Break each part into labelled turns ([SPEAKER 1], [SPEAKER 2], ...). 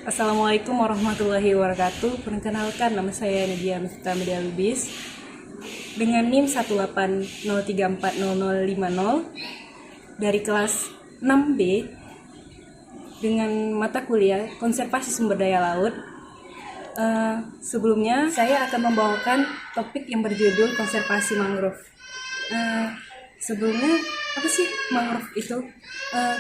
[SPEAKER 1] Assalamualaikum warahmatullahi wabarakatuh. Perkenalkan, nama saya Nadia Mifta Media Lubis dengan NIM 180340050 dari kelas 6B dengan mata kuliah Konservasi Sumber Daya Laut. Sebelumnya saya akan membawakan topik yang berjudul konservasi mangrove. Sebelumnya, apa sih mangrove itu?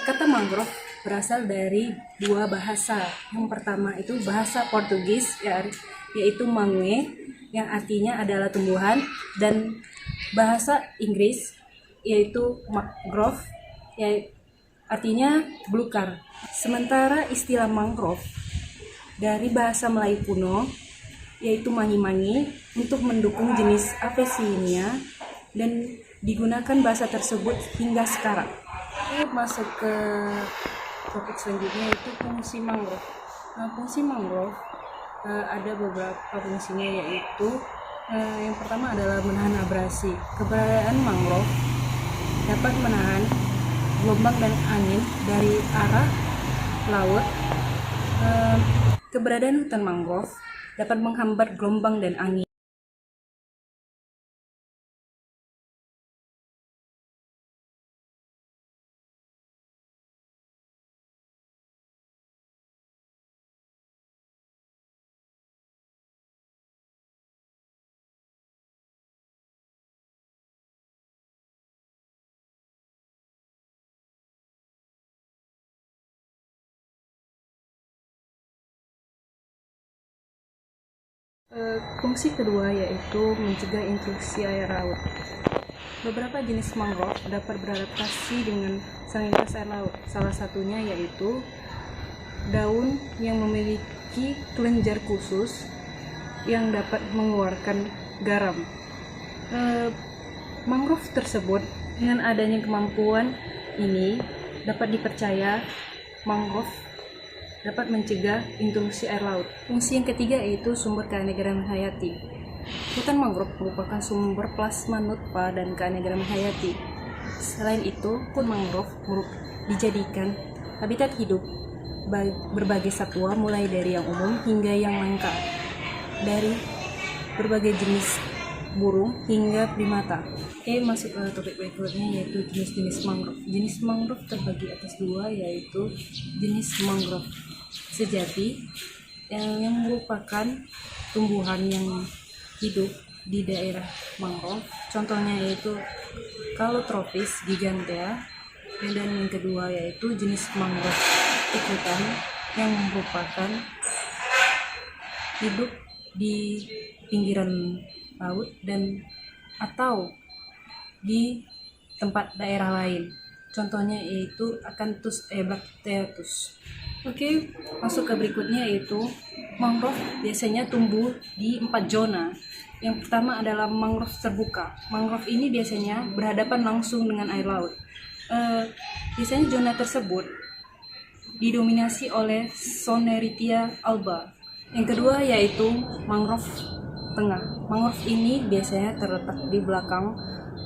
[SPEAKER 1] Kata mangrove berasal dari dua bahasa. Yang pertama itu bahasa Portugis, yaitu mangue, yang artinya adalah tumbuhan, dan bahasa Inggris yaitu mangrove, yaitu artinya belukar. Sementara istilah mangrove dari bahasa Melayu kuno yaitu mangi-mangi untuk mendukung jenis Avicennia dan digunakan bahasa tersebut hingga sekarang. Masuk ke topik selanjutnya, yaitu fungsi mangrove. Fungsi mangrove ada beberapa fungsinya, yaitu yang pertama adalah menahan abrasi. Keberadaan mangrove dapat menahan gelombang dan angin dari arah laut. Keberadaan hutan mangrove dapat menghambat gelombang dan angin. Fungsi kedua yaitu mencegah intrusi air laut. Beberapa jenis mangrove dapat beradaptasi dengan salinitas air laut. Salah satunya yaitu daun yang memiliki kelenjar khusus yang dapat mengeluarkan garam. Mangrove tersebut dengan adanya kemampuan ini dapat dipercaya mangrove dapat mencegah intrusi air laut. Fungsi yang ketiga yaitu sumber keanekaragaman hayati. Hutan mangrove merupakan sumber plasma nutpa dan keanekaragaman hayati. Selain itu, hutan mangrove dijadikan habitat hidup berbagai satwa, mulai dari yang umum hingga yang langka, dari berbagai jenis burung hingga primata. Masuk ke topik berikutnya, yaitu jenis-jenis mangrove. Jenis mangrove terbagi atas dua, yaitu jenis mangrove sejati yang merupakan tumbuhan yang hidup di daerah mangrove. Contohnya yaitu Calotropis gigantea, dan yang kedua yaitu jenis mangrove ikutan yang merupakan hidup di pinggiran laut dan atau di tempat daerah lain. Contohnya yaitu Acanthus ebracteatus. Masuk ke berikutnya, yaitu mangrove biasanya tumbuh di 4 zona. Yang pertama adalah mangrove terbuka. Mangrove ini biasanya berhadapan langsung dengan air laut. Biasanya zona tersebut didominasi oleh Soneritia alba. Yang kedua yaitu mangrove tengah. Mangrove ini biasanya terletak di belakang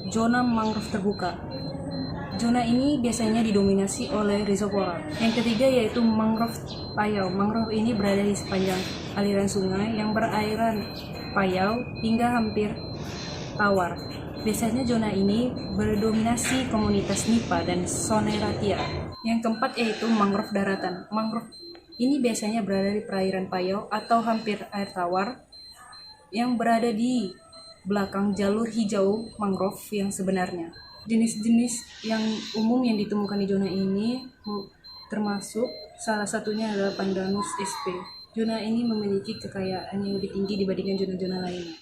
[SPEAKER 1] zona mangrove terbuka. Zona ini biasanya didominasi oleh Rhizopora. Yang ketiga yaitu mangrove payau. Mangrove ini berada di sepanjang aliran sungai yang berairan payau hingga hampir tawar. Biasanya zona ini berdominasi komunitas Nipa dan Soneratia. Yang keempat yaitu mangrove daratan. Mangrove ini biasanya berada di perairan payau atau hampir air tawar yang berada di belakang jalur hijau mangrove yang sebenarnya. Jenis-jenis yang umum yang ditemukan di zona ini termasuk salah satunya adalah Pandanus sp. Zona ini memiliki kekayaan yang lebih tinggi dibandingkan zona-zona lainnya.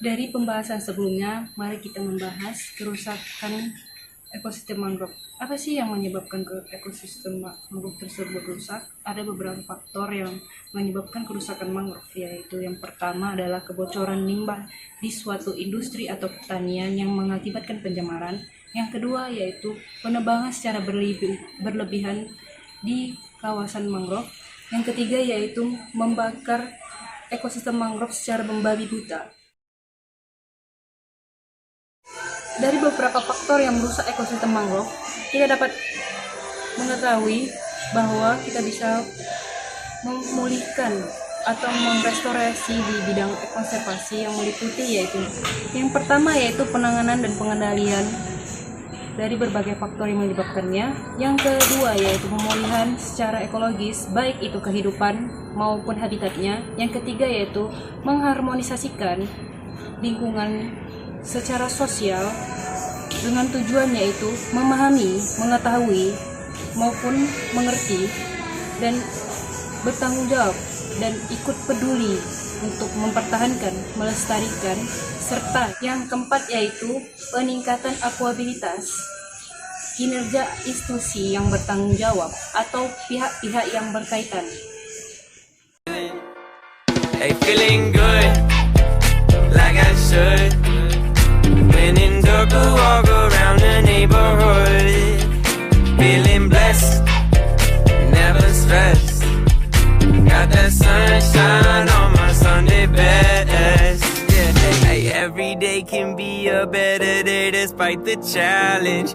[SPEAKER 1] Dari pembahasan sebelumnya, mari kita membahas kerusakan ekosistem mangrove. Apa sih yang menyebabkan ekosistem mangrove tersebut rusak? Ada beberapa faktor yang menyebabkan kerusakan mangrove, yaitu yang pertama adalah kebocoran limbah di suatu industri atau pertanian yang mengakibatkan pencemaran. Yang kedua yaitu penebangan secara berlebihan di kawasan mangrove. Yang ketiga yaitu membakar ekosistem mangrove secara membabi buta. Dari beberapa faktor yang merusak ekosistem mangrove, kita dapat mengetahui bahwa kita bisa memulihkan atau merestorasi di bidang konservasi yang meliputi yaitu yang pertama yaitu penanganan dan pengendalian dari berbagai faktor yang menyebabkannya. Yang kedua yaitu pemulihan secara ekologis, baik itu kehidupan maupun habitatnya. Yang ketiga yaitu mengharmonisasikan lingkungan secara sosial dengan tujuan yaitu memahami, mengetahui maupun mengerti dan bertanggung jawab dan ikut peduli untuk mempertahankan, melestarikan, serta yang keempat yaitu peningkatan akuabilitas kinerja institusi yang bertanggung jawab atau pihak-pihak yang berkaitan.
[SPEAKER 2] Hey, feeling good, like I should. When in dark, walk around the neighborhood. Feeling blessed, never stressed. Got that sunshine on my Sunday best. Yeah, hey, every day can be a better day despite the challenge.